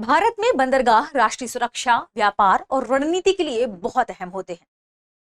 भारत में बंदरगाह राष्ट्रीय सुरक्षा, व्यापार और रणनीति के लिए बहुत अहम होते हैं।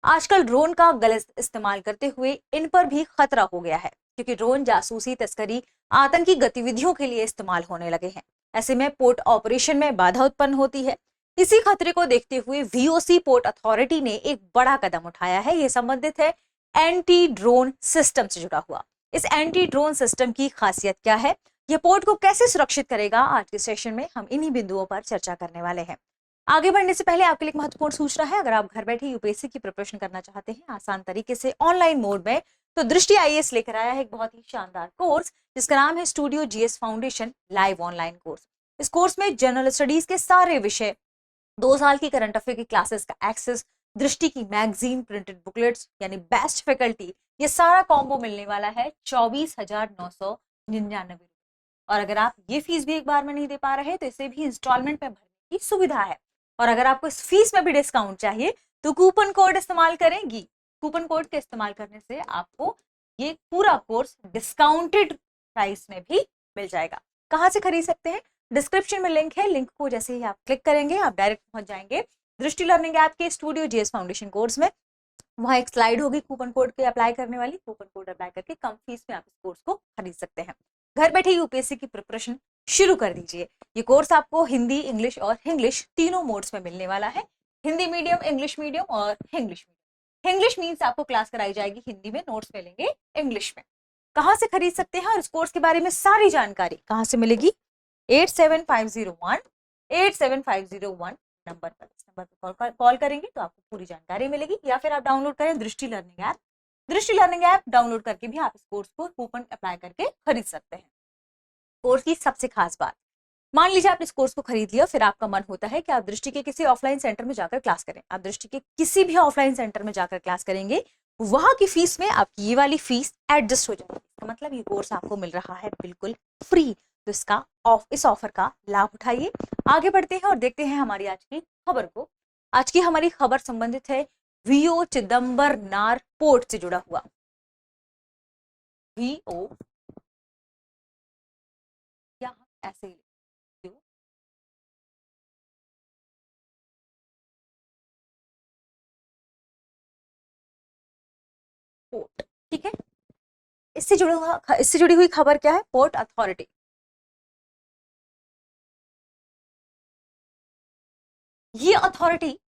आजकल ड्रोन का गलत इस्तेमाल करते हुए इन पर भी खतरा हो गया है, क्योंकि ड्रोन जासूसी, तस्करी, आतंकी गतिविधियों के लिए इस्तेमाल होने लगे हैं। ऐसे में पोर्ट ऑपरेशन में बाधा उत्पन्न होती है। इसी खतरे को देखते हुए वीओसी पोर्ट अथॉरिटी ने एक बड़ा कदम उठाया है। ये संबंधित है एंटी ड्रोन सिस्टम से जुड़ा हुआ। इस एंटी ड्रोन सिस्टम की खासियत क्या है, ये पोर्ट को कैसे सुरक्षित करेगा, आज के सेशन में हम इन्हीं बिंदुओं पर चर्चा करने वाले हैं। आगे बढ़ने से पहले आपके लिए एक महत्वपूर्ण सूचना है। अगर आप घर बैठे यूपीएससी की प्रिपरेशन करना चाहते हैं आसान तरीके से ऑनलाइन मोड में, तो दृष्टि आईएएस लेकर आया है एक बहुत ही शानदार कोर्स, जिसका नाम है studio GS foundation live online course. इस कोर्स में जनरल स्टडीज के सारे विषय, 2 साल की करंट अफेयर की क्लासेस का एक्सेस, दृष्टि की मैगजीन, प्रिंटेड बुकलेट्स यानी बेस्ट फैकल्टी, ये सारा कॉम्बो मिलने वाला है 24,999। और अगर आप ये फीस भी एक बार में नहीं दे पा रहे तो इसे भी इंस्टॉलमेंट में भरने की सुविधा है। और अगर आपको इस फीस में भी डिस्काउंट चाहिए तो कूपन कोड इस्तेमाल करेंगी। कूपन कोड के इस्तेमाल करने से आपको ये पूरा कोर्स डिस्काउंटेड प्राइस में भी मिल जाएगा। कहाँ से खरीद सकते हैं? डिस्क्रिप्शन में लिंक है। लिंक को जैसे ही आप क्लिक करेंगे आप डायरेक्ट पहुंच जाएंगे दृष्टि लर्निंग ऐप के स्टूडियो जीएस फाउंडेशन कोर्स में। वहां एक स्लाइड होगी कूपन कोड के अप्लाई करने वाली। कूपन कोड अप्लाई करके कम फीस में आप इस कोर्स को खरीद सकते हैं। घर बैठे यूपीएससी की प्रिपरेशन शुरू कर दीजिए। ये कोर्स आपको हिंदी, इंग्लिश और इंग्लिश तीनों मोड्स में मिलने वाला है। हिंदी मीडियम, इंग्लिश मीडियम और इंग्लिश मीडियम। इंग्लिश मीन्स आपको क्लास कराई जाएगी हिंदी में, नोट्स मिलेंगे इंग्लिश में। कहाँ से खरीद सकते हैं और इस कोर्स के बारे में सारी जानकारी कहाँ से मिलेगी? 8750187501 नंबर पर। इस नंबर पर कॉल करेंगे तो आपको पूरी जानकारी मिलेगी, या फिर आप डाउनलोड करें दृष्टि लर्निंग ऐप। दृष्टि लर्निंग ऐप डाउनलोड करके भी आप इस कोर्स को कूपन अप्लाई करके खरीद सकते हैं। कोर्स की सबसे खास बात, मान लीजिए आपने इस कोर्स को खरीद लिया, फिर आपका मन होता है कि आप दृष्टि के किसी ऑफलाइन सेंटर में जाकर क्लास करें। आप दृष्टि के किसी भी ऑफलाइन सेंटर में जाकर क्लास करेंगे, वहां की फीस में आपकी ये वाली फीस एडजस्ट हो जाएगी। इसका मतलब ये कोर्स आपको मिल रहा है बिल्कुल फ्री। तो इस ऑफर का लाभ उठाइए। आगे बढ़ते हैं और देखते हैं हमारी आज की खबर को। आज की हमारी खबर संबंधित है वीओ चिदम्बरनार पोर्ट से जुड़ा हुआ। वीओ या ऐसे ही पोर्ट, ठीक है। इससे जुड़ी हुई खबर क्या है? Port authority. ये अथॉरिटी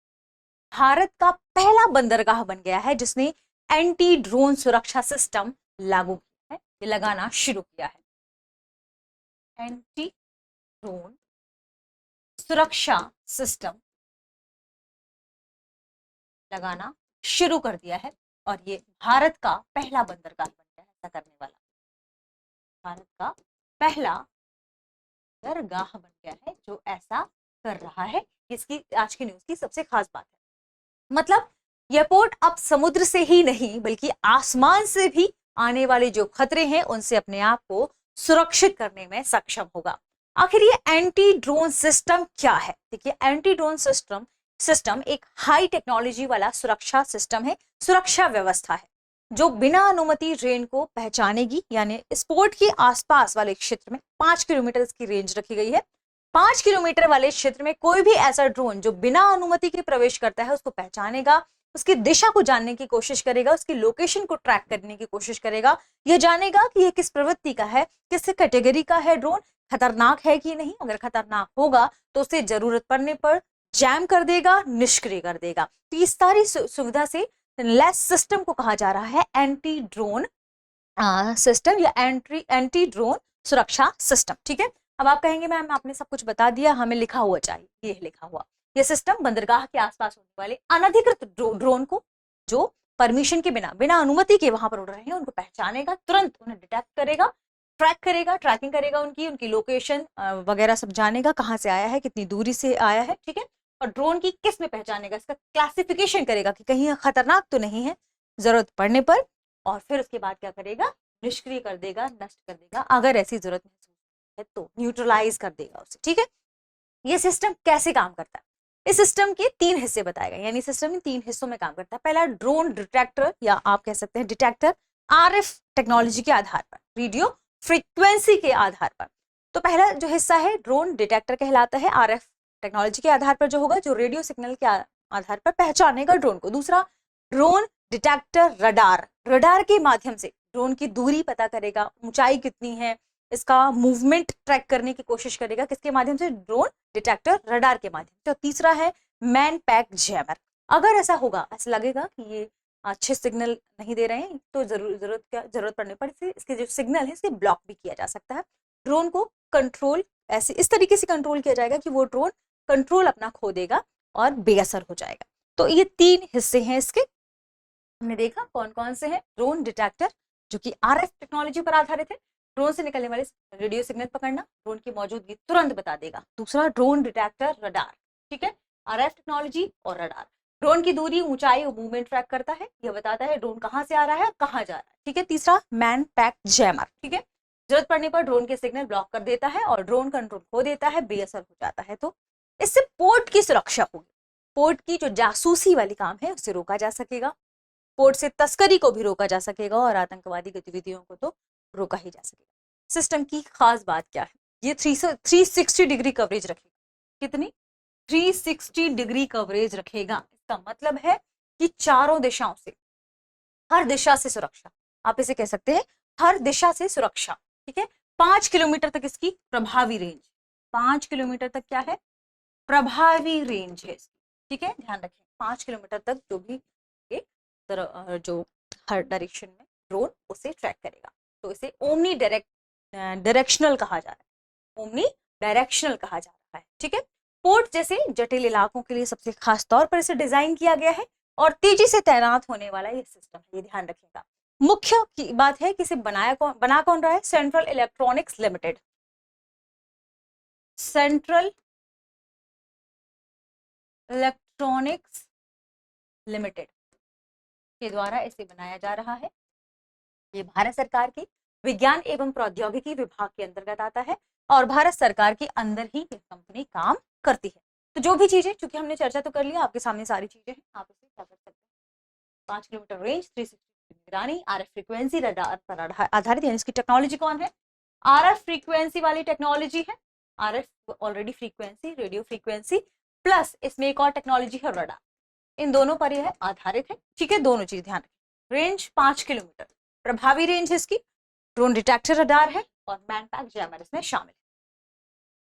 भारत का पहला बंदरगाह बन गया है जिसने एंटी ड्रोन सुरक्षा सिस्टम लागू किया है, ये लगाना शुरू किया है। एंटी ड्रोन सुरक्षा सिस्टम लगाना शुरू कर दिया है और ये भारत का पहला बंदरगाह बन गया है ऐसा करने वाला। भारत का पहला बंदरगाह बन गया है जो ऐसा कर रहा है। इसकी आज की न्यूज की सबसे खास बात है, मतलब यह पोर्ट अब समुद्र से ही नहीं बल्कि आसमान से भी आने वाले जो खतरे हैं उनसे अपने आप को सुरक्षित करने में सक्षम होगा। आखिर ये एंटी ड्रोन सिस्टम क्या है? देखिए, एंटी ड्रोन सिस्टम एक हाई टेक्नोलॉजी वाला सुरक्षा सिस्टम है, सुरक्षा व्यवस्था है जो बिना अनुमति ड्रोन को पहचानेगी। यानी इस पोर्ट के आसपास वाले क्षेत्र में 5 किलोमीटर की रेंज रखी गई है। 5 किलोमीटर वाले क्षेत्र में कोई भी ऐसा ड्रोन जो बिना अनुमति के प्रवेश करता है उसको पहचानेगा, उसकी दिशा को जानने की कोशिश करेगा, उसकी लोकेशन को ट्रैक करने की कोशिश करेगा, यह जानेगा कि यह किस प्रवृत्ति का है, किस कैटेगरी का है ड्रोन, खतरनाक है कि नहीं। अगर खतरनाक होगा तो उसे जरूरत पड़ने पर जैम कर देगा, निष्क्रिय कर देगा। तो इस सारी सुविधा से लेस सिस्टम को कहा जा रहा है एंटी ड्रोन सिस्टम या एंटी ड्रोन सुरक्षा सिस्टम, ठीक है। अब आप कहेंगे मैम आपने सब कुछ बता दिया, हमें लिखा हुआ चाहिए। ये लिखा हुआ ये सिस्टम बंदरगाह के आसपास होने वाले अनधिकृत ड्रोन को, जो परमिशन के बिना अनुमति के वहां पर उड़ रहे हैं, उनको पहचानेगा, तुरंत उन्हें डिटेक्ट करेगा, ट्रैक करेगा, ट्रैकिंग करेगा, उनकी लोकेशन वगैरह सब जानेगा, कहाँ से आया है, कितनी दूरी से आया है, ठीक है। और ड्रोन की किस में पहचानेगा, इसका क्लासिफिकेशन करेगा कि कहीं खतरनाक तो नहीं है, जरूरत पड़ने पर, और फिर उसके बाद क्या करेगा, निष्क्रिय कर देगा, नष्ट कर देगा। अगर ऐसी जरूरत है तो न्यूट्रलाइज कर देगा उसे, ठीक है। ये सिस्टम कैसे काम करता है? इस सिस्टम के 3 हिस्से बताए गए, यानी सिस्टम इन 3 हिस्सों में काम करता है। पहला ड्रोन डिटेक्टर या आप कह सकते हैं डिटेक्टर, आरएफ टेक्नोलॉजी के आधार पर, रेडियो फ्रीक्वेंसी के आधार पर तो पहला जो हिस्सा है ड्रोन डिटेक्टर कहलाता है, आरएफ टेक्नोलॉजी के आधार पर जो होगा, जो रेडियो सिग्नल के आधार पर पहचानेगा ड्रोन को। दूसरा ड्रोन डिटेक्टर रडार, रडार के माध्यम से ड्रोन की दूरी पता करेगा, ऊंचाई कितनी है, इसका मूवमेंट ट्रैक करने की कोशिश करेगा, किसके माध्यम से, ड्रोन डिटेक्टर रडार के माध्यम से। तो तीसरा है मैन पैक जैमर, अगर ऐसा होगा, ऐसा लगेगा कि ये अच्छे सिग्नल नहीं दे रहे हैं, तो जरूरत पड़ने पर इसके जो सिग्नल है इसके ब्लॉक भी किया जा सकता है। ड्रोन को कंट्रोल ऐसे इस तरीके से कंट्रोल किया जाएगा कि वो ड्रोन कंट्रोल अपना खो देगा और बेअसर हो जाएगा। तो ये 3 हिस्से हैं इसके, हमने देखा कौन कौन से हैं। ड्रोन डिटेक्टर जो कि आरएफ टेक्नोलॉजी पर आधारित है, ड्रोन से निकलने वाले रेडियो सिग्नल पकड़ना, ड्रोन की मौजूदगी तुरंत बता देगा। दूसरा ड्रोन डिटेक्टर रडार, ठीक है, आरएफ टेक्नोलॉजी और रडार, ड्रोन की दूरी, ऊंचाई और मूवमेंट ट्रैक करता है, यह बताता है ड्रोन कहां से आ रहा है और कहां जा रहा है, ठीक है। तीसरा मैन पैक जैमर, ठीक है, जरूरत पड़ने पर ड्रोन के सिग्नल ब्लॉक कर देता है और ड्रोन कंट्रोल खो देता है, बेअसर हो जाता है। तो इससे पोर्ट की सुरक्षा होगी, पोर्ट की जो जासूसी वाली काम है उसे रोका जा सकेगा, पोर्ट से तस्करी को भी रोका जा सकेगा और आतंकवादी गतिविधियों को तो रोका ही जा सकेगा। सिस्टम की खास बात क्या है, ये 360 डिग्री कवरेज रखेगा। कितनी? 360 डिग्री कवरेज रखेगा। इसका मतलब है कि चारों दिशाओं से, हर दिशा से सुरक्षा, आप इसे कह सकते हैं हर दिशा से सुरक्षा, ठीक है। 5 किलोमीटर तक इसकी प्रभावी रेंज, 5 किलोमीटर तक क्या है, प्रभावी रेंज है इसकी, ठीक है, ध्यान रखें। 5 किलोमीटर तक जो भी जो हर डायरेक्शन में ड्रोन उसे ट्रैक करेगा। तो इसे ओमनी डायरेक्शनल कहा जा रहा है, ओमनी डायरेक्शनल कहा जा रहा है, ठीक है। पोर्ट जैसे जटिल इलाकों के लिए सबसे खास तौर पर इसे डिजाइन किया गया है और तेजी से तैनात होने वाला ये सिस्टम है, ये ध्यान रखिएगा। मुख्य की बात है कि इसे बना कौन रहा है, central electronics limited, central electronics limited के द्वारा इसे बनाया जा रहा है। ये भारत सरकार की विज्ञान एवं प्रौद्योगिकी विभाग के अंतर्गत आता है और भारत सरकार के अंदर ही ये कंपनी काम करती है। तो जो भी चीजें, चूंकि हमने चर्चा तो कर लिया, आपके सामने सारी चीजें हैं, आप इसे क्या कर सकते हैं, 5 किलोमीटर रेंज, 360 निगरानी, आरएफ फ्रीक्वेंसी, रडार पर आधारित, यानी इसकी टेक्नोलॉजी कौन है, आरएफ फ्रीक्वेंसी वाली टेक्नोलॉजी है। RF already frequency, radio frequency plus इसमें एक और टेक्नोलॉजी है रडार, इन दोनों पर यह आधारित है, ठीक है। दोनों चीज ध्यान रखें। रेंज 5 किलोमीटर, प्रभावी रेंज है इसकी, ड्रोन डिटेक्टर रडार है और मैन पैक जैमर इसमें शामिल है।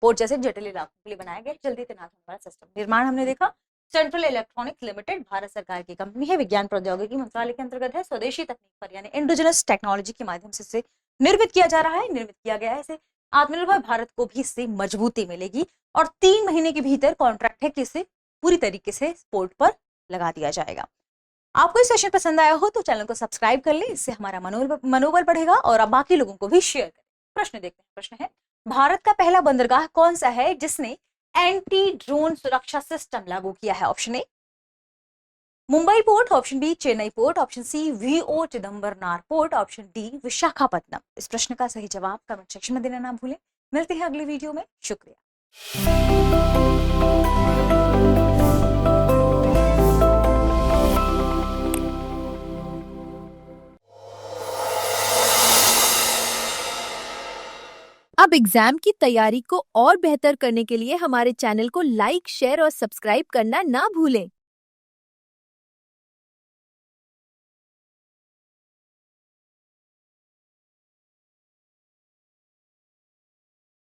पोर्ट जैसे जटिल इलाकों के लिए बनाया गया जल्दी तैनात होने वाला सिस्टम। निर्माण हमने देखा, सेंट्रल इलेक्ट्रॉनिक्स लिमिटेड भारत सरकार की कंपनी है, विज्ञान प्रौद्योगिकी मंत्रालय के अंतर्गत है, स्वदेशी तकनीक पर यानी इंडिजिनस टेक्नोलॉजी के माध्यम से इसे निर्मित किया जा रहा है, निर्मित किया गया है। इसे आत्मनिर्भर भारत को भी इससे मजबूती मिलेगी और 3 महीने के भीतर कॉन्ट्रैक्ट है कि इसे पूरी तरीके से पोर्ट पर लगा दिया जाएगा। आपको इस सेशन पसंद आया हो तो चैनल को सब्सक्राइब कर ले, इससे हमारा मनोबल बढ़ेगा और आप बाकी लोगों को भी शेयर करें। प्रश्न देखते हैं, प्रश्न है भारत का पहला बंदरगाह कौन सा है जिसने एंटी ड्रोन सुरक्षा सिस्टम लागू किया है? Option A Mumbai port, option B Chennai port, option C VO Chidambaranar port, option D Visakhapatnam. इस प्रश्न का सही जवाब कमेंट सेक्शन में देना ना भूलें। मिलते हैं अगले वीडियो में, शुक्रिया। अब एग्जाम की तैयारी को और बेहतर करने के लिए हमारे चैनल को लाइक, शेयर और सब्सक्राइब करना ना भूलें।